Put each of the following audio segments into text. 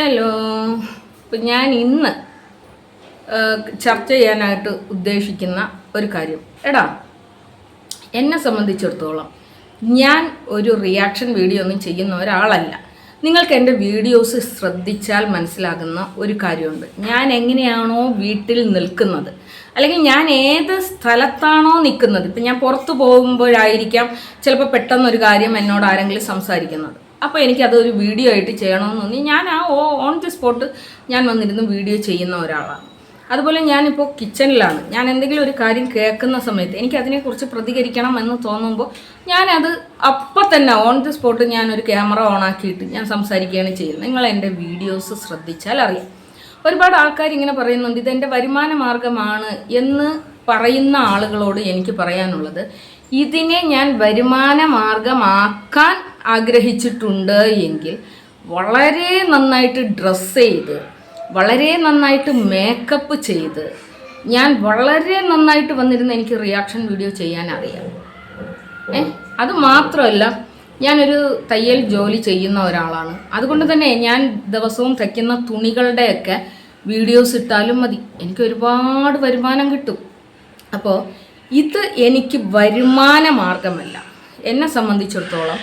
Hello. ഇപ്പം ഞാൻ ഇന്ന് ചർച്ച ചെയ്യാനായിട്ട് ഉദ്ദേശിക്കുന്ന ഒരു കാര്യം, എന്നെ സംബന്ധിച്ചിടത്തോളം ഞാൻ ഒരു റിയാക്ഷൻ വീഡിയോ ഒന്നും ചെയ്യുന്ന ഒരാളല്ല. നിങ്ങൾക്ക് എൻ്റെ വീഡിയോസ് ശ്രദ്ധിച്ചാൽ മനസ്സിലാകുന്ന ഒരു കാര്യമുണ്ട്. ഞാൻ എങ്ങനെയാണോ വീട്ടിൽ നിൽക്കുന്നത്, അല്ലെങ്കിൽ ഞാൻ ഏത് സ്ഥലത്താണോ നിൽക്കുന്നത്, ഇപ്പം ഞാൻ പുറത്തു പോകുമ്പോഴായിരിക്കാം ചിലപ്പോൾ പെട്ടെന്നൊരു കാര്യം എന്നോട് ആരെങ്കിലും സംസാരിക്കുന്നത്. അപ്പോൾ എനിക്കതൊരു വീഡിയോ ആയിട്ട് ചെയ്യണമെന്ന് തോന്നി ഞാൻ ഓൺ ദി സ്പോട്ട് ഞാൻ വന്നിരുന്ന് വീഡിയോ ചെയ്യുന്ന ഒരാളാണ്. അതുപോലെ ഞാനിപ്പോൾ കിച്ചണിലാണ്. ഞാൻ എന്തെങ്കിലും ഒരു കാര്യം കേൾക്കുന്ന സമയത്ത് എനിക്ക് അതിനെക്കുറിച്ച് പ്രതികരിക്കണം എന്ന് തോന്നുമ്പോൾ ഞാനത് അപ്പം തന്നെ ഓൺ ദി സ്പോട്ട് ഞാനൊരു ക്യാമറ ഓണാക്കിയിട്ട് ഞാൻ സംസാരിക്കുകയാണ് ചെയ്യുന്നത്. നിങ്ങൾ എൻ്റെ വീഡിയോസ് ശ്രദ്ധിച്ചാൽ അറിയാം. ഒരുപാട് ആൾക്കാർ ഇങ്ങനെ പറയുന്നുണ്ട് ഇതെൻ്റെ വരുമാന മാർഗമാണ് എന്ന് പറയുന്ന ആളുകളോട് എനിക്ക് പറയാനുള്ളത്, ഇതിനെ ഞാൻ വരുമാന മാർഗമാക്കാൻ ആഗ്രഹിച്ചിട്ടുണ്ട് എങ്കിൽ വളരെ നന്നായിട്ട് ഡ്രസ്സ് ചെയ്ത്, വളരെ നന്നായിട്ട് മേക്കപ്പ് ചെയ്ത്, ഞാൻ വളരെ നന്നായിട്ട് വന്നിരുന്ന് എനിക്ക് റിയാക്ഷൻ വീഡിയോ ചെയ്യാൻ അറിയാം. അത് മാത്രമല്ല, ഞാനൊരു തയ്യൽ ജോലി ചെയ്യുന്ന ഒരാളാണ്. അതുകൊണ്ട് തന്നെ ഞാൻ ദിവസവും തയ്ക്കുന്ന തുണികളുടെയൊക്കെ വീഡിയോസ് ഇട്ടാലും മതി, എനിക്ക് ഒരുപാട് വരുമാനം കിട്ടും. അപ്പോൾ ഇത് എനിക്ക് വരുമാന മാർഗമല്ല. എന്നെ സംബന്ധിച്ചിടത്തോളം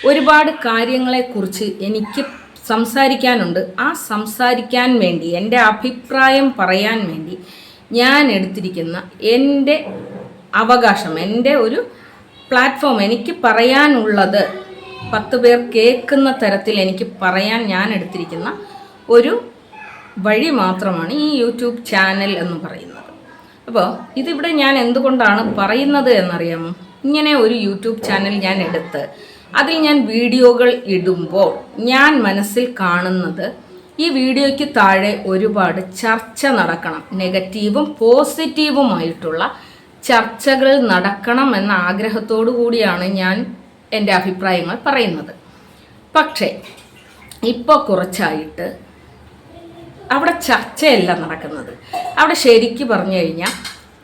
ഒരുപാട് കാര്യങ്ങളെക്കുറിച്ച് എനിക്ക് സംസാരിക്കാനുണ്ട്. ആ സംസാരിക്കാൻ വേണ്ടി, എൻ്റെ അഭിപ്രായം പറയാൻ വേണ്ടി ഞാൻ എടുത്തിരിക്കുന്ന എൻ്റെ അവകാശം, എൻ്റെ ഒരു പ്ലാറ്റ്ഫോം, എനിക്ക് പറയാനുള്ളത് 10 പേർ കേൾക്കുന്ന തരത്തിൽ എനിക്ക് പറയാൻ ഞാൻ എടുത്തിരിക്കുന്ന ഒരു വഴി മാത്രമാണ് ഈ യൂട്യൂബ് ചാനൽ എന്ന് പറയുന്നത്. അപ്പോൾ ഇതിവിടെ ഞാൻ എന്തുകൊണ്ടാണ് പറയുന്നത് എന്നറിയാമോ? ഇങ്ങനെ ഒരു യൂട്യൂബ് ചാനൽ ഞാൻ എടുത്ത് അതിൽ ഞാൻ വീഡിയോകൾ ഇടുമ്പോൾ ഞാൻ മനസ്സിൽ കാണുന്നത്, ഈ വീഡിയോയ്ക്ക് താഴെ ഒരുപാട് ചർച്ച നടക്കണം, നെഗറ്റീവും പോസിറ്റീവുമായിട്ടുള്ള ചർച്ചകൾ നടക്കണം എന്ന ആഗ്രഹത്തോടു കൂടിയാണ് ഞാൻ എൻ്റെ അഭിപ്രായങ്ങൾ പറയുന്നത്. പക്ഷേ ഇപ്പോൾ കുറച്ചായിട്ട് അവിടെ ചർച്ചയല്ല നടക്കുന്നത്. അവിടെ ശരിക്ക് പറഞ്ഞു കഴിഞ്ഞാൽ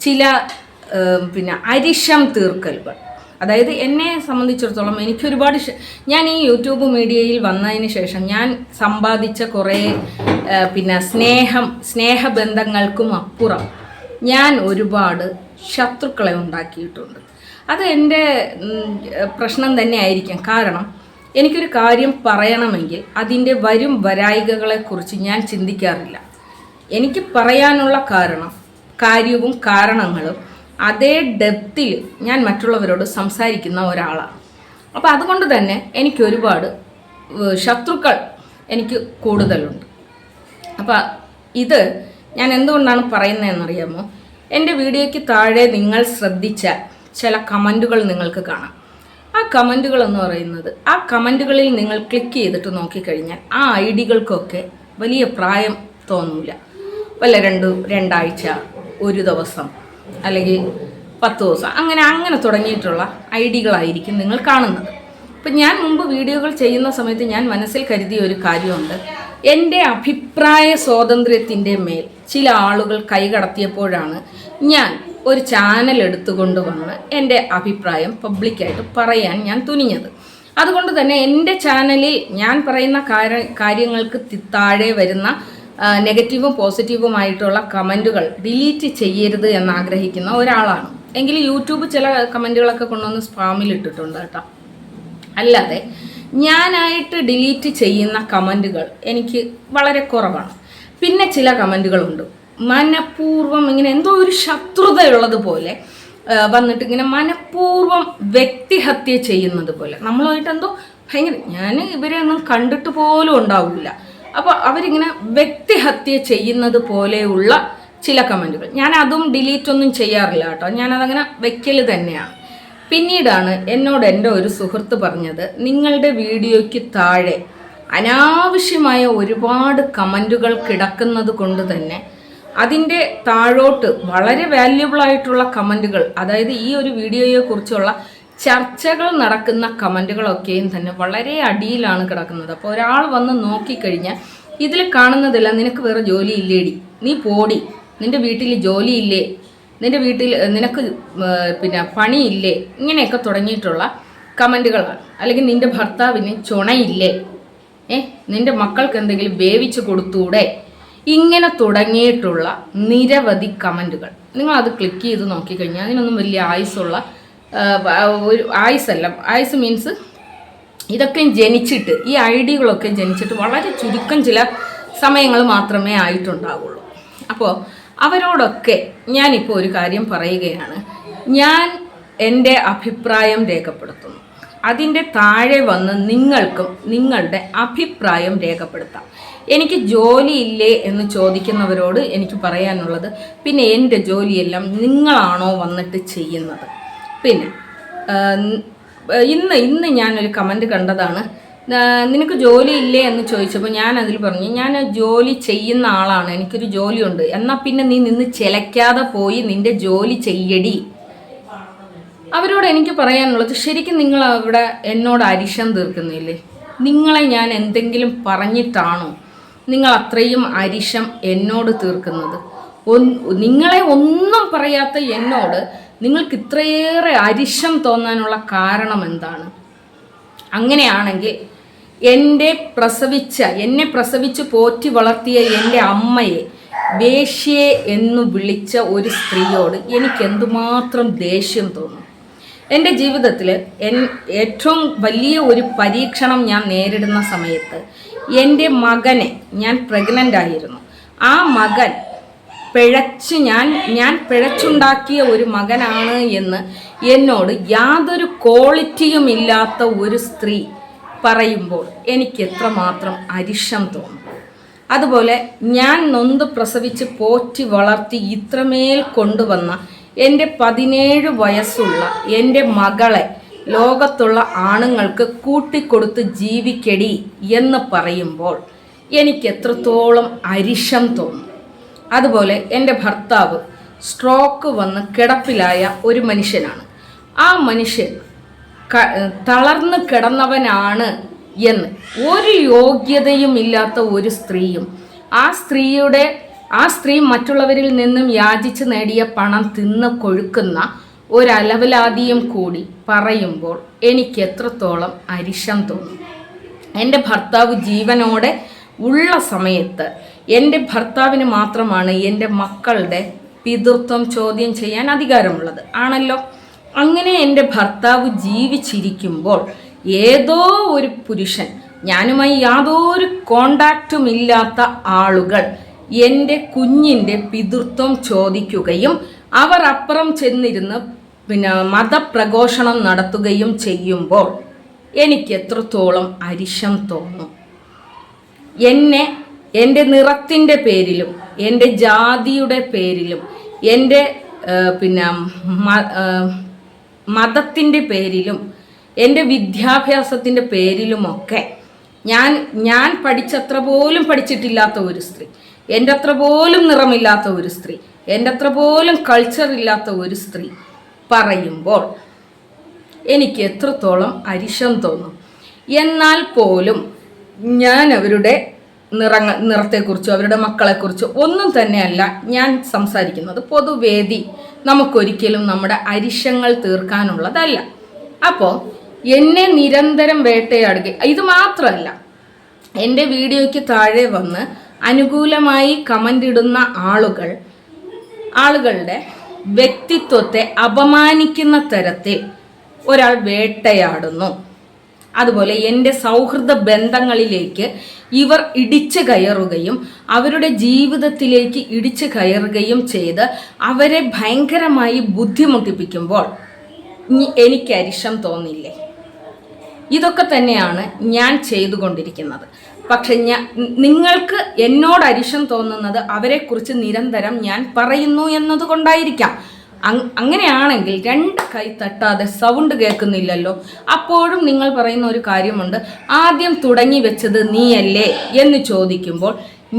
ചില അരിശം തീർക്കലുകൾ, അതായത് എന്നെ സംബന്ധിച്ചിടത്തോളം എനിക്കൊരുപാട് ഞാൻ ഈ യൂട്യൂബ് മീഡിയയിൽ വന്നതിന് ശേഷം ഞാൻ സമ്പാദിച്ച കുറേ സ്നേഹബന്ധങ്ങൾക്കും അപ്പുറം ഞാൻ ഒരുപാട് ശത്രുക്കളെ ഉണ്ടാക്കിയിട്ടുണ്ട്. അത് എൻ്റെ പ്രശ്നം തന്നെ ആയിരിക്കാം. കാരണം എനിക്കൊരു കാര്യം പറയണമെങ്കിൽ അതിൻ്റെ വരും വരായികകളെക്കുറിച്ച് ഞാൻ ചിന്തിക്കാറില്ല. എനിക്ക് പറയാനുള്ള കാര്യവും കാരണങ്ങളും അതേ ഡെപ്തിൽ ഞാൻ മറ്റുള്ളവരോട് സംസാരിക്കുന്ന ഒരാളാണ്. അപ്പോൾ അതുകൊണ്ട് തന്നെ എനിക്ക് ഒരുപാട് ശത്രുക്കൾ എനിക്ക് കൂടുതലുണ്ട്. അപ്പോൾ ഇത് ഞാൻ എന്തുകൊണ്ടാണ് പറയുന്നതെന്നറിയാമോ? എൻ്റെ വീഡിയോയ്ക്ക് താഴെ നിങ്ങൾ ശ്രദ്ധിച്ചാൽ ചില കമൻറ്റുകൾ നിങ്ങൾക്ക് കാണാം. ആ കമൻറ്റുകൾ എന്ന് പറയുന്നത്, ആ കമൻറ്റുകളിൽ നിങ്ങൾ ക്ലിക്ക് ചെയ്തിട്ട് നോക്കിക്കഴിഞ്ഞാൽ ആ ഐഡികൾക്കൊക്കെ വലിയ പ്രായം തോന്നില്ല. വല്ല രണ്ടാഴ്ച, ഒരു ദിവസം, അല്ലെങ്കിൽ 10 ദിവസം, അങ്ങനെ തുടങ്ങിയിട്ടുള്ള ഐഡികളായിരിക്കും നിങ്ങൾ കാണുന്നത്. ഇപ്പം ഞാൻ മുമ്പ് വീഡിയോകൾ ചെയ്യുന്ന സമയത്ത് ഞാൻ മനസ്സിൽ കരുതിയ ഒരു കാര്യമുണ്ട്. എൻ്റെ അഭിപ്രായ സ്വാതന്ത്ര്യത്തിൻ്റെ മേൽ ചില ആളുകൾ കൈകടത്തിയപ്പോഴാണ് ഞാൻ ഒരു ചാനൽ എടുത്തുകൊണ്ട് വന്ന് എൻ്റെ അഭിപ്രായം പബ്ലിക്കായിട്ട് പറയാൻ ഞാൻ തുനിഞ്ഞത്. അതുകൊണ്ട് തന്നെ എൻ്റെ ചാനലിൽ ഞാൻ പറയുന്ന കാര്യങ്ങൾക്ക് താഴെ വരുന്ന നെഗറ്റീവും പോസിറ്റീവുമായിട്ടുള്ള കമൻറ്റുകൾ ഡിലീറ്റ് ചെയ്യരുത് എന്നാഗ്രഹിക്കുന്ന ഒരാളാണ്. എങ്കിൽ യൂട്യൂബ് ചില കമൻറ്റുകളൊക്കെ കൊണ്ടുവന്ന് സ്പാമിൽ ഇട്ടിട്ടുണ്ട് കേട്ടോ. അല്ലാതെ ഞാനായിട്ട് ഡിലീറ്റ് ചെയ്യുന്ന കമൻറ്റുകൾ എനിക്ക് വളരെ കുറവാണ്. പിന്നെ ചില കമൻറ്റുകളുണ്ട് മനഃപൂർവ്വം ഇങ്ങനെ എന്തോ ഒരു ശത്രുതയുള്ളതുപോലെ വന്നിട്ട് ഇങ്ങനെ മനഃപൂർവ്വം വ്യക്തിഹത്യ ചെയ്യുന്നത് പോലെ, നമ്മളുമായിട്ട് എന്തോ ഭയങ്കര, ഞാൻ ഇവരെ ഒന്നും കണ്ടിട്ട് പോലും ഉണ്ടാവില്ല. അപ്പോൾ അവരിങ്ങനെ വ്യക്തിഹത്യ ചെയ്യുന്നത് പോലെയുള്ള ചില കമൻറ്റുകൾ, ഞാൻ അതും ഡിലീറ്റ് ഒന്നും ചെയ്യാറില്ല കേട്ടോ. ഞാനതങ്ങനെ വെക്കൽ തന്നെയാണ്. പിന്നീടാണ് എന്നോട് എൻ്റെ ഒരു സുഹൃത്ത് പറഞ്ഞത്, നിങ്ങളുടെ വീഡിയോയ്ക്ക് താഴെ അനാവശ്യമായ ഒരുപാട് കമൻറ്റുകൾ കിടക്കുന്നത് കൊണ്ട് തന്നെ അതിൻ്റെ താഴോട്ട് വളരെ വാല്യുബിൾ ആയിട്ടുള്ള കമൻറ്റുകൾ, അതായത് ഈ ഒരു വീഡിയോയെക്കുറിച്ചുള്ള ചർച്ചകൾ നടക്കുന്ന കമൻറ്റുകളൊക്കെയും തന്നെ വളരെ അടിയിലാണ് കിടക്കുന്നത്. അപ്പോൾ ഒരാൾ വന്ന് നോക്കിക്കഴിഞ്ഞാൽ ഇതിൽ കാണുന്നതല്ല, നിനക്ക് വേറെ ജോലി ഇല്ലേടി, നീ പോടി, നിൻ്റെ വീട്ടിൽ ജോലിയില്ലേ, നിൻ്റെ വീട്ടിൽ നിനക്ക് പണിയില്ലേ, ഇങ്ങനെയൊക്കെ തുടങ്ങിയിട്ടുള്ള കമൻറ്റുകളാണ്. അല്ലെങ്കിൽ നിൻ്റെ ഭർത്താവിന് ചുണയില്ലേ, നിന്റെ മക്കൾക്ക് എന്തെങ്കിലും വേവിച്ച് കൊടുത്തൂടെ? ഇങ്ങനെ തുടങ്ങിയിട്ടുള്ള നിരവധി കമൻറ്റുകൾ നിങ്ങളത് ക്ലിക്ക് ചെയ്ത് നോക്കിക്കഴിഞ്ഞാൽ അതിനൊന്നും വലിയ ആയുസ്സുള്ള ഒരു ആയുസല്ല. ആയുസ് മീൻസ് ഇതൊക്കെ ജനിച്ചിട്ട്, ഈ ഐഡിയകളൊക്കെ ജനിച്ചിട്ട് വളരെ ചുരുക്കം ചില സമയങ്ങൾ മാത്രമേ ആയിട്ടുണ്ടാവുള്ളൂ. അപ്പോൾ അവരോടൊക്കെ ഞാനിപ്പോൾ ഒരു കാര്യം പറയുകയാണ്. ഞാൻ എൻ്റെ അഭിപ്രായം രേഖപ്പെടുത്തുന്നു. അതിൻ്റെ താഴെ വന്ന് നിങ്ങൾക്കും നിങ്ങളുടെ അഭിപ്രായം രേഖപ്പെടുത്താം. എനിക്ക് ജോലിയില്ലേ എന്ന് ചോദിക്കുന്നവരോട് എനിക്ക് പറയാനുള്ളത്, പിന്നെ എൻ്റെ ജോലിയെല്ലാം നിങ്ങളാണോ വന്നിട്ട് ചെയ്യുന്നത്? പിന്നെ ഇന്ന് ഞാനൊരു കമൻറ്റ് കണ്ടതാണ്, നിനക്ക് ജോലിയില്ലേ എന്ന് ചോദിച്ചപ്പോൾ ഞാൻ അതിൽ പറഞ്ഞു, ഞാൻ ജോലി ചെയ്യുന്ന ആളാണ്, എനിക്കൊരു ജോലിയുണ്ട്. എന്നാൽ പിന്നെ നീ നിന്ന് ചിലയ്ക്കാതെ പോയി നിൻ്റെ ജോലി ചെയ്യടി. അവരോട് എനിക്ക് പറയാനുള്ളത്, ശരിക്കും നിങ്ങൾ അവിടെ എന്നോട് അരിശം തീർക്കുന്നില്ലേ? നിങ്ങളെ ഞാൻ എന്തെങ്കിലും പറഞ്ഞിട്ടാണോ നിങ്ങൾ അത്രയും അരിശം എന്നോട് തീർക്കുന്നത്? നിങ്ങളെ ഒന്നും പറയാത്ത എന്നോട് നിങ്ങൾക്ക് ഇത്രയേറെ അരിശം തോന്നാനുള്ള കാരണം എന്താണ്? അങ്ങനെയാണെങ്കിൽ എന്നെ പ്രസവിച്ച് പോറ്റി വളർത്തിയ എൻ്റെ അമ്മയെ വേശ്യയെ എന്ന് വിളിച്ച ഒരു സ്ത്രീയോട് എനിക്ക് എന്തുമാത്രം ദേഷ്യം തോന്നും. എൻ്റെ ജീവിതത്തിൽ ഏറ്റവും വലിയ ഒരു പരീക്ഷണം ഞാൻ നേരിടുന്ന സമയത്ത് എൻ്റെ മകനെ, ഞാൻ പ്രഗ്നൻ്റ് ആയിരുന്നു, ആ മകൻ ഞാൻ പിഴച്ചുണ്ടാക്കിയ ഒരു മകനാണ് എന്ന് എന്നോട് യാതൊരു ക്വാളിറ്റിയും ഇല്ലാത്ത ഒരു സ്ത്രീ പറയുമ്പോൾ എനിക്ക് എത്രമാത്രം അരിശം തോന്നും. അതുപോലെ ഞാൻ നൊന്ത് പ്രസവിച്ച് പോറ്റി വളർത്തി ഇത്രമേൽ കൊണ്ടുവന്ന എൻ്റെ 17 വയസ്സുള്ള എൻ്റെ മകളെ ലോകത്തുള്ള ആണുങ്ങൾക്ക് കൂട്ടിക്കൊടുത്ത് ജീവിക്കടി എന്ന് പറയുമ്പോൾ എനിക്ക് എത്രത്തോളം അരിശം തോന്നും. അതുപോലെ എൻ്റെ ഭർത്താവ് സ്ട്രോക്ക് വന്ന് കിടപ്പിലായ ഒരു മനുഷ്യനാണ്. ആ മനുഷ്യൻ തളർന്ന് കിടന്നവനാണ് എന്ന് ഒരു യോഗ്യതയും ഇല്ലാത്ത ഒരു സ്ത്രീയും, ആ സ്ത്രീ മറ്റുള്ളവരിൽ നിന്നും യാചിച്ച് നേടിയ പണം തിന്ന് കൊഴുക്കുന്ന ഒരലവലാതിയും കൂടി പറയുമ്പോൾ എനിക്ക് എത്രത്തോളം അരിശം തോന്നും. എൻ്റെ ഭർത്താവ് ജീവനോടെ ഉള്ള സമയത്ത് എൻ്റെ ഭർത്താവിന് മാത്രമാണ് എൻ്റെ മക്കളുടെ പിതൃത്വം ചോദ്യം ചെയ്യാൻ അധികാരമുള്ളത്, ആണല്ലോ. അങ്ങനെ എൻ്റെ ഭർത്താവ് ജീവിച്ചിരിക്കുമ്പോൾ ഏതോ ഒരു പുരുഷൻ, ഞാനുമായി യാതൊരു കോണ്ടാക്റ്റും ഇല്ലാത്ത ആളുകൾ എൻ്റെ കുഞ്ഞിൻ്റെ പിതൃത്വം ചോദിക്കുകയും അവർ അപ്പുറം ചെന്നിരുന്ന് മതപ്രഘോഷണം നടത്തുകയും ചെയ്യുമ്പോൾ എനിക്ക് എത്രത്തോളം അരിശം തോന്നും. എൻ്റെ നിറത്തിൻ്റെ പേരിലും എൻ്റെ ജാതിയുടെ പേരിലും എൻ്റെ മതത്തിൻ്റെ പേരിലും എൻ്റെ വിദ്യാഭ്യാസത്തിൻ്റെ പേരിലുമൊക്കെ ഞാൻ പഠിച്ചത്ര പോലും പഠിച്ചിട്ടില്ലാത്ത ഒരു സ്ത്രീ, എൻ്റെ അത്ര പോലും നിറമില്ലാത്ത ഒരു സ്ത്രീ, എൻ്റെ അത്ര പോലും കൾച്ചർ ഇല്ലാത്ത ഒരു സ്ത്രീ പറയുമ്പോൾ എനിക്ക് എത്രത്തോളം അരിശം തോന്നും. എന്നാൽ പോലും ഞാൻ അവരുടെ നിറത്തെക്കുറിച്ചോ അവരുടെ മക്കളെക്കുറിച്ചോ ഒന്നും തന്നെയല്ല ഞാൻ സംസാരിക്കുന്നത്. പൊതുവേദി നമുക്കൊരിക്കലും നമ്മുടെ അരിശങ്ങൾ തീർക്കാനുള്ളതല്ല. അപ്പോൾ എന്നെ നിരന്തരം വേട്ടയാടുക, ഇത് മാത്രമല്ല, എൻ്റെ വീഡിയോയ്ക്ക് താഴെ വന്ന് അനുകൂലമായി കമൻ്റ് ഇടുന്ന ആളുകളുടെ വ്യക്തിത്വത്തെ അപമാനിക്കുന്ന തരത്തിൽ ഒരാൾ വേട്ടയാടുന്നു. അതുപോലെ എൻ്റെ സൗഹൃദ ബന്ധങ്ങളിലേക്ക് ഇവർ ഇടിച്ചു കയറുകയും അവരുടെ ജീവിതത്തിലേക്ക് ഇടിച്ചു കയറുകയും ചെയ്ത് അവരെ ഭയങ്കരമായി ബുദ്ധിമുട്ടിപ്പിക്കുമ്പോൾ എനിക്ക് അരിശം തോന്നില്ലേ? ഇതൊക്കെ തന്നെയാണ് ഞാൻ ചെയ്തുകൊണ്ടിരിക്കുന്നത്. പക്ഷെ നിങ്ങൾക്ക് എന്നോട് അരിശം തോന്നുന്നത് അവരെക്കുറിച്ച് നിരന്തരം ഞാൻ പറയുന്നു എന്നതുകൊണ്ടായിരിക്കാം. അങ്ങനെയാണെങ്കിൽ 2 കൈ തട്ടാതെ സൗണ്ട് കേൾക്കുന്നില്ലല്ലോ. അപ്പോഴും നിങ്ങൾ പറയുന്ന ഒരു കാര്യമുണ്ട്, ആദ്യം തുടങ്ങി വെച്ചത് നീയല്ലേ എന്ന് ചോദിക്കുമ്പോൾ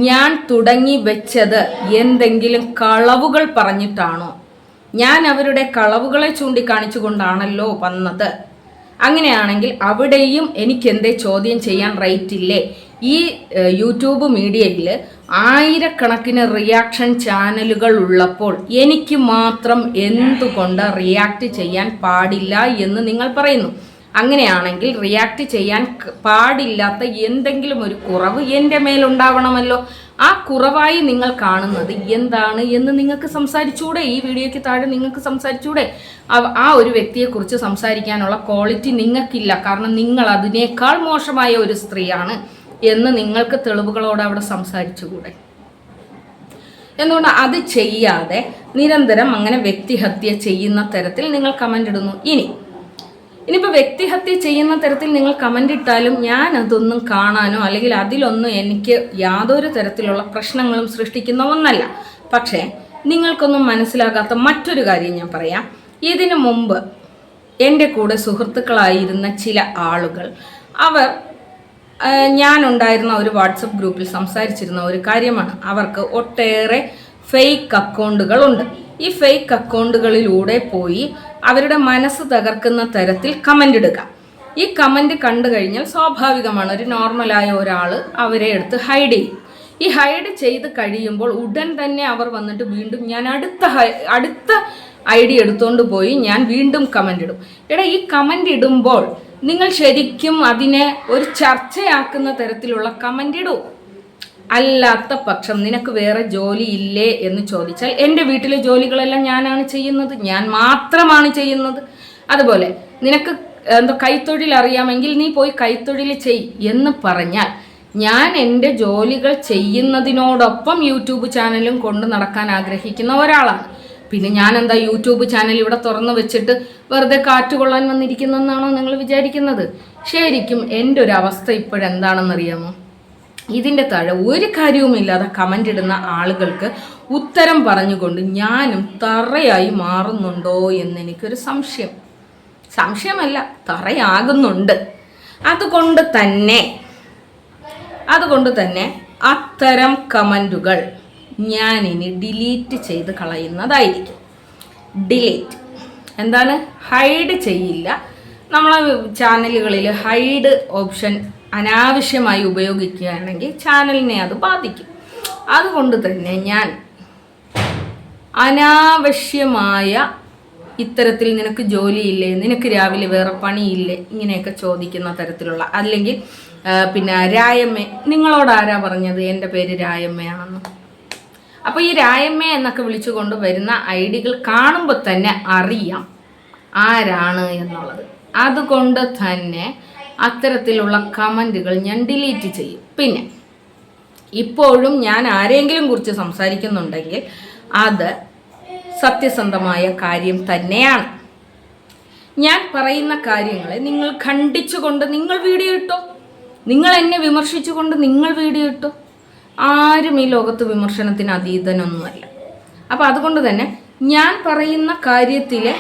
ഞാൻ തുടങ്ങി വെച്ചത് എന്തെങ്കിലും കളവുകൾ പറഞ്ഞിട്ടാണോ? ഞാൻ അവരുടെ കളവുകളെ ചൂണ്ടിക്കാണിച്ചുകൊണ്ടാണല്ലോ വന്നത്. അങ്ങനെയാണെങ്കിൽ അവിടെയും എനിക്കെന്തേ ചോദ്യം ചെയ്യാൻ റൈറ്റില്ലേ? ഈ യൂട്യൂബ് മീഡിയയിൽ ആയിരക്കണക്കിന് റിയാക്ഷൻ ചാനലുകൾ ഉള്ളപ്പോൾ എനിക്ക് മാത്രം എന്തുകൊണ്ട് റിയാക്ട് ചെയ്യാൻ പാടില്ല എന്ന് നിങ്ങൾ പറയുന്നു. അങ്ങനെയാണെങ്കിൽ റിയാക്ട് ചെയ്യാൻ പാടില്ലാത്ത എന്തെങ്കിലും ഒരു കുറവ് എൻ്റെ മേലുണ്ടാവണമല്ലോ. ആ കുറവായി നിങ്ങൾ കാണുന്നത് എന്താണ് എന്ന് നിങ്ങൾക്ക് സംസാരിച്ചൂടെ? ഈ വീഡിയോയ്ക്ക് താഴെ നിങ്ങൾക്ക് സംസാരിച്ചൂടെ? ആ ഒരു വ്യക്തിയെക്കുറിച്ച് സംസാരിക്കാനുള്ള ക്വാളിറ്റി നിങ്ങൾക്കില്ല, കാരണം നിങ്ങൾ അതിനേക്കാൾ മോശമായ ഒരു സ്ത്രീയാണ് എന്ന് നിങ്ങൾക്ക് തെളിവുകളോടെ അവിടെ സംസാരിച്ചുകൂടെ? എന്തുകൊണ്ട് അത് ചെയ്യാതെ നിരന്തരം അങ്ങനെ വ്യക്തിഹത്യ ചെയ്യുന്ന തരത്തിൽ നിങ്ങൾ കമൻ്റ് ഇടുന്നു? ഇനിയിപ്പോൾ വ്യക്തിഹത്യ ചെയ്യുന്ന തരത്തിൽ നിങ്ങൾ കമൻ്റ് ഇട്ടാലും ഞാൻ അതൊന്നും കാണാനോ അല്ലെങ്കിൽ അതിലൊന്നും എനിക്ക് യാതൊരു തരത്തിലുള്ള പ്രശ്നങ്ങളും സൃഷ്ടിക്കുന്ന ഒന്നല്ല. പക്ഷേ നിങ്ങൾക്കൊന്നും മനസ്സിലാകാത്ത മറ്റൊരു കാര്യം ഞാൻ പറയാം. ഇതിനു മുമ്പ് എൻ്റെ കൂടെ സുഹൃത്തുക്കളായിരുന്ന ചില ആളുകൾ അവർ ഞാനുണ്ടായിരുന്ന ഒരു വാട്സപ്പ് ഗ്രൂപ്പിൽ സംസാരിച്ചിരുന്ന ഒരു കാര്യമാണ്. അവർക്ക് ഒട്ടേറെ ഫേക്ക് അക്കൗണ്ടുകളുണ്ട്. ഈ ഫേക്ക് അക്കൗണ്ടുകളിലൂടെ പോയി അവരുടെ മനസ്സ് തകർക്കുന്ന തരത്തിൽ കമൻ്റ് ഇടുക. ഈ കമൻ്റ് കണ്ടു കഴിഞ്ഞാൽ സ്വാഭാവികമാണ് ഒരു നോർമലായ ഒരാൾ അവരെ എടുത്ത് ഹൈഡ് ചെയ്യും. ഈ ഹൈഡ് ചെയ്ത് കഴിയുമ്പോൾ ഉടൻ തന്നെ അവർ വന്നിട്ട് വീണ്ടും ഞാൻ അടുത്ത ID എടുത്തുകൊണ്ട് പോയി ഞാൻ വീണ്ടും കമൻ്റ് ഇടും. ഈ കമൻ്റ് ഇടുമ്പോൾ നിങ്ങൾ ശരിക്കും അതിനെ ഒരു ചർച്ചയാക്കുന്ന തരത്തിലുള്ള കമൻ്റ് ഇടൂ. അല്ലാത്ത പക്ഷം നിനക്ക് വേറെ ജോലി ഇല്ലേ എന്ന് ചോദിച്ചാൽ എൻ്റെ വീട്ടിലെ ജോലികളെല്ലാം ഞാനാണ് ചെയ്യുന്നത്, ഞാൻ മാത്രമാണ് ചെയ്യുന്നത്. അതുപോലെ നിനക്ക് കൈത്തൊഴിൽ അറിയാമെങ്കിൽ നീ പോയി കൈത്തൊഴിൽ ചെയ് എന്ന് പറഞ്ഞാൽ ഞാൻ എൻ്റെ ജോലികൾ ചെയ്യുന്നതിനോടൊപ്പം യൂട്യൂബ് ചാനലും കൊണ്ട് നടക്കാൻ ആഗ്രഹിക്കുന്ന ഒരാളാണ്. പിന്നെ ഞാൻ എന്താ യൂട്യൂബ് ചാനൽ ഇവിടെ തുറന്നു വെച്ചിട്ട് വെറുതെ കാറ്റുകൊള്ളാൻ വന്നിരിക്കുന്നതെന്നാണോ നിങ്ങൾ വിചാരിക്കുന്നത്? ശരിക്കും എൻ്റെ ഒരു അവസ്ഥ ഇപ്പോഴെന്താണെന്നറിയാമോ? ഇതിൻ്റെ താഴെ ഒരു കാര്യവുമില്ലാതെ കമൻ്റ് ഇടുന്ന ആളുകൾക്ക് ഉത്തരം പറഞ്ഞുകൊണ്ട് ഞാനും തറയായി മാറുന്നുണ്ടോ എന്ന് എനിക്കൊരു സംശയമല്ല, തറയാകുന്നുണ്ട്. അതുകൊണ്ട് തന്നെ അത്തരം കമൻറ്റുകൾ ഞാനിനി ഡിലീറ്റ് ചെയ്ത് കളയുന്നതായിരിക്കും. ഡിലീറ്റ് എന്താണ്? ഹൈഡ് ചെയ്യില്ല. നമ്മളെ ചാനലുകളിൽ ഹൈഡ് ഓപ്ഷൻ അനാവശ്യമായി ഉപയോഗിക്കുകയാണെങ്കിൽ ചാനലിനെ അത് ബാധിക്കും. അതുകൊണ്ട് തന്നെ ഞാൻ അനാവശ്യമായ ഇത്തരത്തിൽ നിനക്ക് ജോലിയില്ലേ, നിനക്ക് രാവിലെ വേറെ പണിയില്ലേ, ഇങ്ങനെയൊക്കെ ചോദിക്കുന്ന തരത്തിലുള്ള, അല്ലെങ്കിൽ പിന്നെ രായമ്മ, നിങ്ങളോട് ആരാ പറഞ്ഞത് എൻ്റെ പേര് രായമ്മയാണെന്ന്? അപ്പോൾ ഈ രായമ്മ എന്നൊക്കെ വിളിച്ചുകൊണ്ട് വരുന്ന ഐഡികൾ കാണുമ്പോൾ തന്നെ അറിയാം ആരാണ് എന്നുള്ളത്. അതുകൊണ്ട് തന്നെ അത്തരത്തിലുള്ള കമൻറ്റുകൾ ഞാൻ ഡിലീറ്റ് ചെയ്യും. പിന്നെ ഇപ്പോഴും ഞാൻ ആരെങ്കിലും കുറിച്ച് സംസാരിക്കുന്നുണ്ടെങ്കിൽ അത് സത്യസന്ധമായ കാര്യം തന്നെയാണ്. ഞാൻ പറയുന്ന കാര്യങ്ങളെ നിങ്ങൾ ഖണ്ഡിച്ചുകൊണ്ട് നിങ്ങൾ വീഡിയോ ഇട്ടോ, നിങ്ങൾ എന്നെ വിമർശിച്ചുകൊണ്ട് നിങ്ങൾ വീഡിയോ ഇട്ടോ. ആരും ഈ ലോകത്ത് വിമർശനത്തിന് അതീതനൊന്നുമല്ല. അപ്പോൾ അതുകൊണ്ട് തന്നെ ഞാൻ പറയുന്ന കാര്യത്തിലെ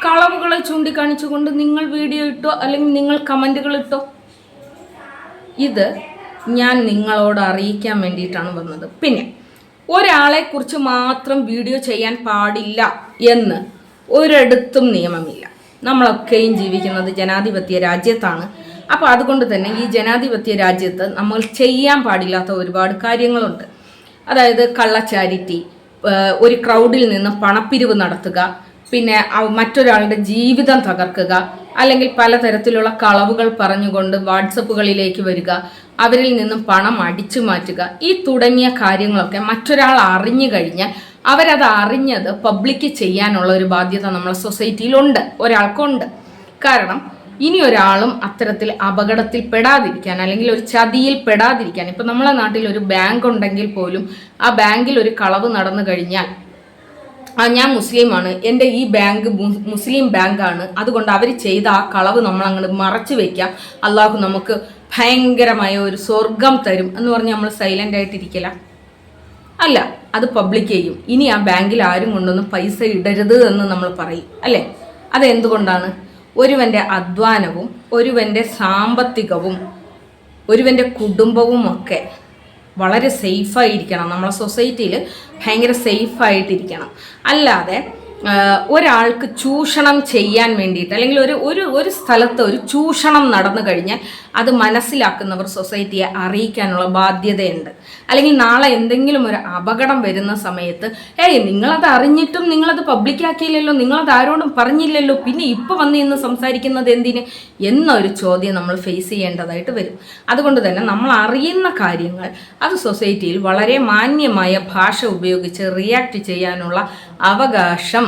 കളവുകളെ ചൂണ്ടിക്കാണിച്ചുകൊണ്ട് നിങ്ങൾ വീഡിയോ ഇട്ടോ അല്ലെങ്കിൽ നിങ്ങൾ കമൻറ്റുകൾ ഇട്ടോ. ഇത് ഞാൻ നിങ്ങളോട് അറിയിക്കാൻ വേണ്ടിയിട്ടാണ് വന്നത്. പിന്നെ ഒരാളെക്കുറിച്ച് മാത്രം വീഡിയോ ചെയ്യാൻ പാടില്ല എന്ന് ഒരിടത്തും നിയമമില്ല. നമ്മളൊക്കെയും ജീവിക്കുന്നത് ജനാധിപത്യ രാജ്യത്താണ്. അപ്പോൾ അതുകൊണ്ട് തന്നെ ഈ ജനാധിപത്യ രാജ്യത്ത് നമ്മൾ ചെയ്യാൻ പാടില്ലാത്ത ഒരുപാട് കാര്യങ്ങളുണ്ട്. അതായത് കള്ളച്ചാരിറ്റി, ഒരു ക്രൗഡിൽ നിന്ന് പണപ്പിരിവ് നടത്തുക, പിന്നെ മറ്റൊരാളുടെ ജീവിതം തകർക്കുക, അല്ലെങ്കിൽ പലതരത്തിലുള്ള കളവുകൾ പറഞ്ഞുകൊണ്ട് വാട്സപ്പുകളിലേക്ക് വരിക, അവരിൽ നിന്നും പണം അടിച്ചു മാറ്റുക, ഈ തുടങ്ങിയ കാര്യങ്ങളൊക്കെ മറ്റൊരാൾ അറിഞ്ഞു കഴിഞ്ഞാൽ അവരത് അറിഞ്ഞത് പബ്ലിക് ചെയ്യാനുള്ള ഒരു ബാധ്യത നമ്മളെ സൊസൈറ്റിയിലുണ്ട്, ഒരാൾക്കുണ്ട്. കാരണം ഇനി ഒരാളും അത്തരത്തിൽ അപകടത്തിൽ പെടാതിരിക്കാൻ അല്ലെങ്കിൽ ഒരു ചതിയിൽ പെടാതിരിക്കാൻ, ഇപ്പം നമ്മളെ നാട്ടിൽ ഒരു ബാങ്ക് ഉണ്ടെങ്കിൽ പോലും ആ ബാങ്കിൽ ഒരു കളവ് നടന്നു കഴിഞ്ഞാൽ ഞാൻ മുസ്ലിമാണ്, എൻ്റെ ഈ ബാങ്ക് മുസ്ലിം ബാങ്കാണ്, അതുകൊണ്ട് അവർ ചെയ്ത ആ കളവ് നമ്മൾ അങ്ങോട്ട് മറച്ചു വെക്കാം, അള്ളാഹു നമുക്ക് ഭയങ്കരമായ ഒരു സ്വർഗം തരും എന്ന് പറഞ്ഞ് നമ്മൾ സൈലൻ്റ് ആയിട്ടിരിക്കില്ല. അല്ല, അത് പബ്ലിക് ചെയ്യും. ഇനി ആ ബാങ്കിൽ ആരും കൊണ്ടൊന്നും പൈസ ഇടരുത് എന്ന് നമ്മൾ പറയും, അല്ലേ? അതെന്തുകൊണ്ടാണ്? ഒരുവൻ്റെ അധ്വാനവും ഒരുവൻ്റെ സാമ്പത്തികവും ഒരുവൻ്റെ കുടുംബവും ഒക്കെ വളരെ സേഫായിരിക്കണം. നമ്മളെ സൊസൈറ്റിയിൽ ഭയങ്കര സേഫായിട്ടിരിക്കണം. അല്ലാതെ ഒരാൾക്ക് ചൂഷണം ചെയ്യാൻ വേണ്ടിയിട്ട് അല്ലെങ്കിൽ ഒരു സ്ഥലത്ത് ഒരു ചൂഷണം നടന്നു കഴിഞ്ഞാൽ അത് മനസ്സിലാക്കുന്നവർ സൊസൈറ്റിയെ അറിയിക്കാനുള്ള ബാധ്യതയുണ്ട്. അല്ലെങ്കിൽ നാളെ എന്തെങ്കിലും ഒരു അപകടം വരുന്ന സമയത്ത് നിങ്ങളത് അറിഞ്ഞിട്ടും നിങ്ങളത് പബ്ലിക്കാക്കിയില്ലല്ലോ, നിങ്ങളത് ആരോടും പറഞ്ഞില്ലല്ലോ, പിന്നെ ഇപ്പോൾ വന്ന് ഇന്ന് സംസാരിക്കുന്നത് എന്തിന് എന്നൊരു ചോദ്യം നമ്മൾ ഫേസ് ചെയ്യേണ്ടതായിട്ട് വരും. അതുകൊണ്ട് തന്നെ നമ്മൾ അറിയുന്ന കാര്യങ്ങൾ അത് സൊസൈറ്റിയിൽ വളരെ മാന്യമായ ഭാഷ ഉപയോഗിച്ച് റിയാക്ട് ചെയ്യാനുള്ള അവകാശം,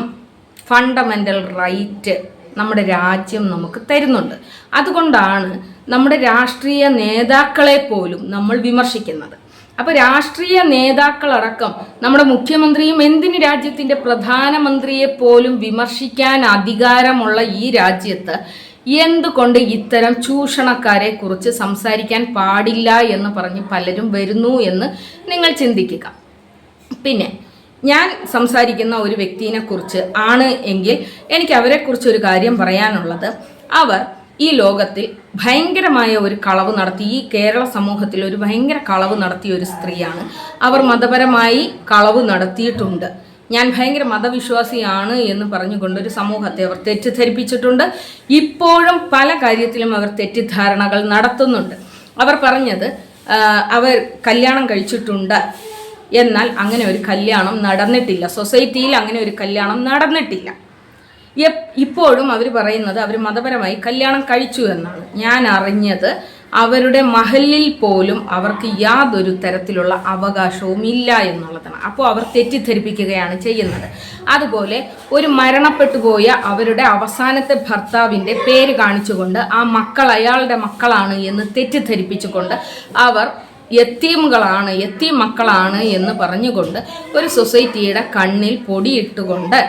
ഫണ്ടമെൻ്റൽ റൈറ്റ് നമ്മുടെ രാജ്യം നമുക്ക് തരുന്നുണ്ട്. അതുകൊണ്ടാണ് നമ്മുടെ രാഷ്ട്രീയ നേതാക്കളെ പോലും നമ്മൾ വിമർശിക്കുന്നത്. അപ്പോൾ രാഷ്ട്രീയ നേതാക്കളടക്കം നമ്മുടെ മുഖ്യമന്ത്രിയും എന്തിന് രാജ്യത്തിൻ്റെ പ്രധാനമന്ത്രിയെ പോലും വിമർശിക്കാൻ അധികാരമുള്ള ഈ രാജ്യത്ത് എന്തുകൊണ്ട് ഇത്തരം ചൂഷണക്കാരെ കുറിച്ച് സംസാരിക്കാൻ പാടില്ല എന്ന് പറഞ്ഞ് പലരും വരുന്നു എന്ന് നിങ്ങൾ ചിന്തിക്കുക. പിന്നെ ഞാൻ സംസാരിക്കുന്ന ഒരു വ്യക്തിയെ കുറിച്ച് ആണ് എങ്കിൽ എനിക്ക് അവരെക്കുറിച്ച് ഒരു കാര്യം പറയാനുള്ളത്, അവർ ഈ ലോകത്തിൽ ഭയങ്കരമായ ഒരു കളവ് നടത്തി, ഈ കേരള സമൂഹത്തിൽ ഒരു ഭയങ്കര കളവ് നടത്തിയ ഒരു സ്ത്രീയാണ്. അവർ മതപരമായി കളവ് നടത്തിയിട്ടുണ്ട്. ഞാൻ ഭയങ്കര മതവിശ്വാസിയാണ് എന്ന് പറഞ്ഞുകൊണ്ടൊരു സമൂഹത്തെ അവർ തെറ്റിദ്ധരിപ്പിച്ചിട്ടുണ്ട്. ഇപ്പോഴും പല കാര്യത്തിലും അവർ തെറ്റിദ്ധാരണകൾ നടത്തുന്നുണ്ട്. അവർ പറഞ്ഞത് അവർ കല്യാണം കഴിച്ചിട്ടുണ്ട്, എന്നാൽ അങ്ങനെ ഒരു കല്യാണം നടന്നിട്ടില്ല, സൊസൈറ്റിയിൽ അങ്ങനെ ഒരു കല്യാണം നടന്നിട്ടില്ല. ഇപ്പോഴും അവർ പറയുന്നത് അവർ മതപരമായി കല്യാണം കഴിച്ചു എന്നാണ്. ഞാൻ അറിഞ്ഞത് അവരുടെ മഹലിൽ പോലും അവർക്ക് യാതൊരു തരത്തിലുള്ള അവകാശവും ഇല്ല എന്നുള്ളതാണ്. അപ്പോൾ അവർ തെറ്റിദ്ധരിപ്പിക്കുകയാണ് ചെയ്യുന്നത്. അതുപോലെ ഒരു മരണപ്പെട്ടു പോയ അവരുടെ അവസാനത്തെ ഭർത്താവിൻ്റെ പേര് കാണിച്ചുകൊണ്ട് ആ മക്കൾ അയാളുടെ മക്കളാണ് എന്ന് തെറ്റിദ്ധരിപ്പിച്ചുകൊണ്ട് അവർ യത്തീമുകളാണ്, യത്തീം മക്കളാണ് എന്ന് പറഞ്ഞുകൊണ്ട് ഒരു സൊസൈറ്റിയുടെ കണ്ണിൽ പൊടിയിട്ടുകൊണ്ട്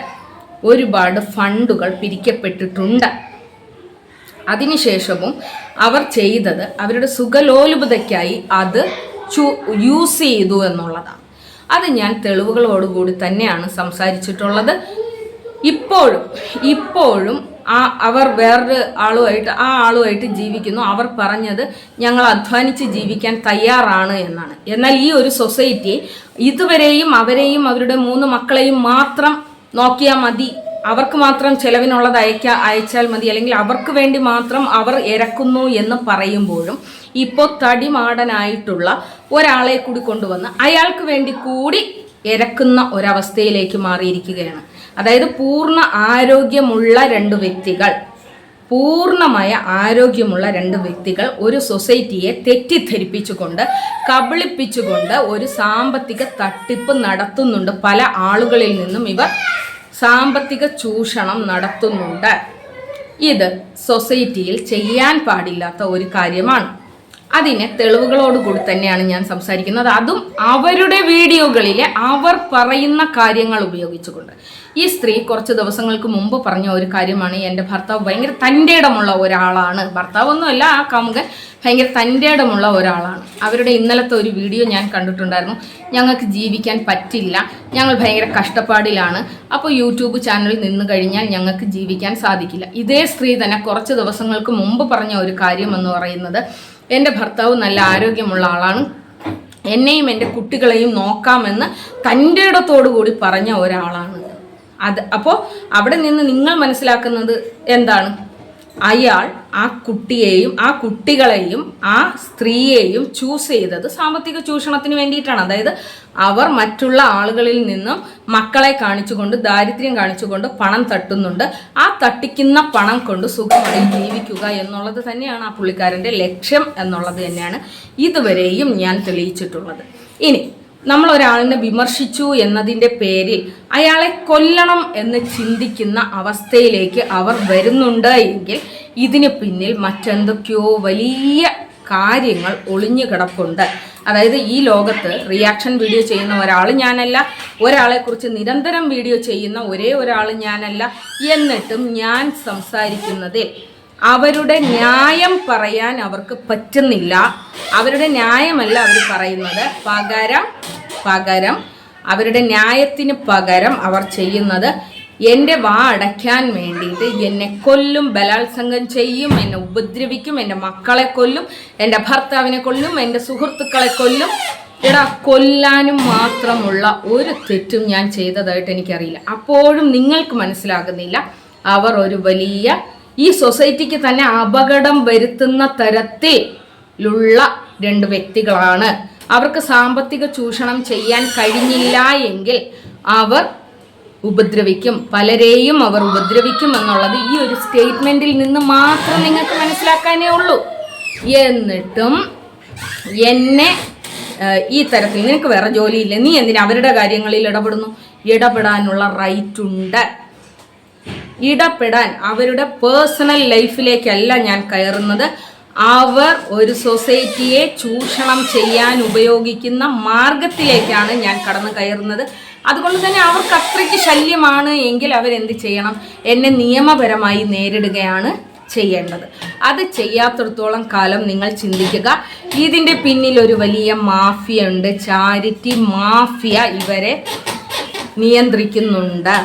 ഒരുപാട് ഫണ്ടുകൾ പിരിക്കപ്പെട്ടിട്ടുണ്ട്. അതിനുശേഷവും അവർ ചെയ്തത് അവരുടെ സുഖലോലുപതയ്ക്കായി അത് യൂസ് ചെയ്തു എന്നുള്ളതാണ്. അത് ഞാൻ തെളിവുകളോടുകൂടി തന്നെയാണ് സംസാരിച്ചിട്ടുള്ളത്. ഇപ്പോഴും അവർ വേറൊരു ആളുമായിട്ട് ജീവിക്കുന്നു. അവർ പറഞ്ഞത് ഞങ്ങൾ അധ്വാനിച്ച് ജീവിക്കാൻ തയ്യാറാണ് എന്നാണ്. എന്നാൽ ഈ ഒരു സൊസൈറ്റി ഇതുവരെയും അവരെയും അവരുടെ 3 മക്കളെയും മാത്രം നോക്കിയാൽ മതി, അവർക്ക് മാത്രം ചെലവിനുള്ളത് അയച്ചാൽ മതി, അല്ലെങ്കിൽ അവർക്ക് വേണ്ടി മാത്രം അവർ ഇറക്കുന്നു എന്ന് പറയുമ്പോഴും ഇപ്പോൾ തടിമാടനായിട്ടുള്ള ഒരാളെ കൂടി കൊണ്ടുവന്ന് അയാൾക്ക് വേണ്ടി കൂടി ഇറക്കുന്ന ഒരവസ്ഥയിലേക്ക് മാറിയിരിക്കുകയാണ്. അതായത് പൂർണ്ണമായ ആരോഗ്യമുള്ള രണ്ട് വ്യക്തികൾ ഒരു സൊസൈറ്റിയെ തെറ്റിദ്ധരിപ്പിച്ചുകൊണ്ട് കബളിപ്പിച്ചുകൊണ്ട് ഒരു സാമ്പത്തിക തട്ടിപ്പ് നടത്തുന്നുണ്ട്. പല ആളുകളിൽ നിന്നും ഇവർ സാമ്പത്തിക ചൂഷണം നടത്തുന്നുണ്ട്. ഇത് സൊസൈറ്റിയിൽ ചെയ്യാൻ പാടില്ലാത്ത ഒരു കാര്യമാണ്. അതിനെ തെളിവുകളോടുകൂടി തന്നെയാണ് ഞാൻ സംസാരിക്കുന്നത്. അതും അവരുടെ വീഡിയോകളിലെ അവർ പറയുന്ന കാര്യങ്ങൾ ഉപയോഗിച്ചുകൊണ്ട്. ഈ സ്ത്രീ കുറച്ച് ദിവസങ്ങൾക്ക് മുമ്പ് പറഞ്ഞ ഒരു കാര്യമാണ്, എൻ്റെ ഭർത്താവ് ഭയങ്കര തൻ്റെ ഇടമുള്ള ഒരാളാണ്. ഭർത്താവൊന്നുമല്ല, ആ കാമുകൻ ഭയങ്കര തൻ്റെ ഇടമുള്ള ഒരാളാണ്. അവരുടെ ഇന്നലത്തെ ഒരു വീഡിയോ ഞാൻ കണ്ടിട്ടുണ്ടായിരുന്നു. ഞങ്ങൾക്ക് ജീവിക്കാൻ പറ്റില്ല, ഞങ്ങൾ ഭയങ്കര കഷ്ടപ്പാടിലാണ്, അപ്പോൾ യൂട്യൂബ് ചാനലിൽ നിന്ന് കഴിഞ്ഞാൽ ഞങ്ങൾക്ക് ജീവിക്കാൻ സാധിക്കില്ല. ഇതേ സ്ത്രീ തന്നെ കുറച്ച് ദിവസങ്ങൾക്ക് മുമ്പ് പറഞ്ഞ ഒരു കാര്യം എന്ന് പറയുന്നത്, എൻ്റെ ഭർത്താവ് നല്ല ആരോഗ്യമുള്ള ആളാണ്, എന്നെയും എൻ്റെ കുട്ടികളെയും നോക്കാമെന്ന് തൻ്റെ ഇടത്തോടു കൂടി പറഞ്ഞ ഒരാളാണ്. അപ്പോൾ അവിടെ നിന്ന് നിങ്ങൾ മനസ്സിലാക്കുന്നത് എന്താണ്? അയാൾ ആ കുട്ടിയെയും ആ കുട്ടികളെയും ആ സ്ത്രീയെയും ചൂസ് ചെയ്തത് സാമ്പത്തിക ചൂഷണത്തിന് വേണ്ടിയിട്ടാണ്. അതായത് അവർ മറ്റുള്ള ആളുകളിൽ നിന്നും മക്കളെ കാണിച്ചുകൊണ്ട്, ദാരിദ്ര്യം കാണിച്ചുകൊണ്ട് പണം തട്ടുന്നുണ്ട്. ആ തട്ടിക്കുന്ന പണം കൊണ്ട് സുഖമായി ജീവിക്കുക എന്നുള്ളത് തന്നെയാണ് ആ പുള്ളിക്കാരൻ്റെ ലക്ഷ്യം എന്നുള്ളത് തന്നെയാണ് ഇതുവരെയും ഞാൻ തെളിയിച്ചിട്ടുള്ളത്. ഇനി നമ്മൾ ഒരാളിനെ വിമർശിച്ചു എന്നതിൻ്റെ പേരിൽ അയാളെ കൊല്ലണം എന്ന് ചിന്തിക്കുന്ന അവസ്ഥയിലേക്ക് അവർ വരുന്നുണ്ട് എങ്കിൽ ഇതിന് പിന്നിൽ മറ്റെന്തൊക്കെയോ വലിയ കാര്യങ്ങൾ ഒളിഞ്ഞു കിടപ്പുണ്ട്. അതായത് ഈ ലോകത്ത് റിയാക്ഷൻ വീഡിയോ ചെയ്യുന്ന ഒരാൾ ഞാനല്ല, ഒരാളെക്കുറിച്ച് നിരന്തരം വീഡിയോ ചെയ്യുന്ന ഒരേ ഒരാൾ ഞാനല്ല. എന്നിട്ടും ഞാൻ സംസാരിക്കുന്നതിൽ അവരുടെ ന്യായം പറയാൻ അവർക്ക് പറ്റുന്നില്ല. അവരുടെ ന്യായമല്ല അവർ പറയുന്നത്, പകരം അവരുടെ ന്യായത്തിന് പകരം അവർ ചെയ്യുന്നത് എൻ്റെ വാ അടയ്ക്കാൻ വേണ്ടിയിട്ട് എന്നെ കൊല്ലും, ബലാത്സംഗം ചെയ്യും, എന്നെ ഉപദ്രവിക്കും, എൻ്റെ മക്കളെ കൊല്ലും, എൻ്റെ ഭർത്താവിനെ കൊല്ലും, എൻ്റെ സുഹൃത്തുക്കളെ കൊല്ലും. കൊല്ലാനും മാത്രമുള്ള ഒരു തെറ്റും ഞാൻ ചെയ്തതായിട്ട് എനിക്കറിയില്ല. അപ്പോഴും നിങ്ങൾക്ക് മനസ്സിലാകുന്നില്ല അവർ ഒരു വലിയ ഈ സൊസൈറ്റിക്ക് തന്നെ അപകടം വരുത്തുന്ന തരത്തിലുള്ള 2 വ്യക്തികളാണ്. അവർക്ക് സാമ്പത്തിക ചൂഷണം ചെയ്യാൻ കഴിഞ്ഞില്ല എങ്കിൽ അവർ ഉപദ്രവിക്കും, പലരെയും അവർ ഉപദ്രവിക്കും എന്നുള്ളത് ഈ ഒരു സ്റ്റേറ്റ്മെന്റിൽ നിന്ന് മാത്രം നിങ്ങൾക്ക് മനസ്സിലാക്കാനേ ഉള്ളൂ. എന്നിട്ടും എന്നെ ഈ തരത്തിൽ, നിനക്ക് വേറെ ജോലിയില്ല, നീ എന്തിനാ അവരുടെ കാര്യങ്ങളിൽ ഇടപെടുന്നു? ഇടപെടാനുള്ള റൈറ്റ് ഉണ്ട്. ഇടപെടാൻ, അവരുടെ പേഴ്സണൽ ലൈഫിലേക്കല്ല ഞാൻ കയറുന്നത്. അവർ ഒരു സൊസൈറ്റിയെ ചൂഷണം ചെയ്യാൻ ഉപയോഗിക്കുന്ന മാർഗത്തിലേക്കാണ് ഞാൻ കടന്നു കയറുന്നത്. അതുകൊണ്ട് തന്നെ അവർക്ക് അത്രയ്ക്ക് ശല്യമാണ് എങ്കിൽ അവരെന്ത് ചെയ്യണം? എന്നെ നിയമപരമായി നേരിടുകയാണ് ചെയ്യേണ്ടത്. അത് ചെയ്യാത്തിടത്തോളം കാലം നിങ്ങൾ ചിന്തിക്കുക, ഇതിൻ്റെ പിന്നിൽ ഒരു വലിയ മാഫിയ ഉണ്ട്, ചാരിറ്റി മാഫിയ ഇവരെ നിയന്ത്രിക്കുന്നുണ്ട്.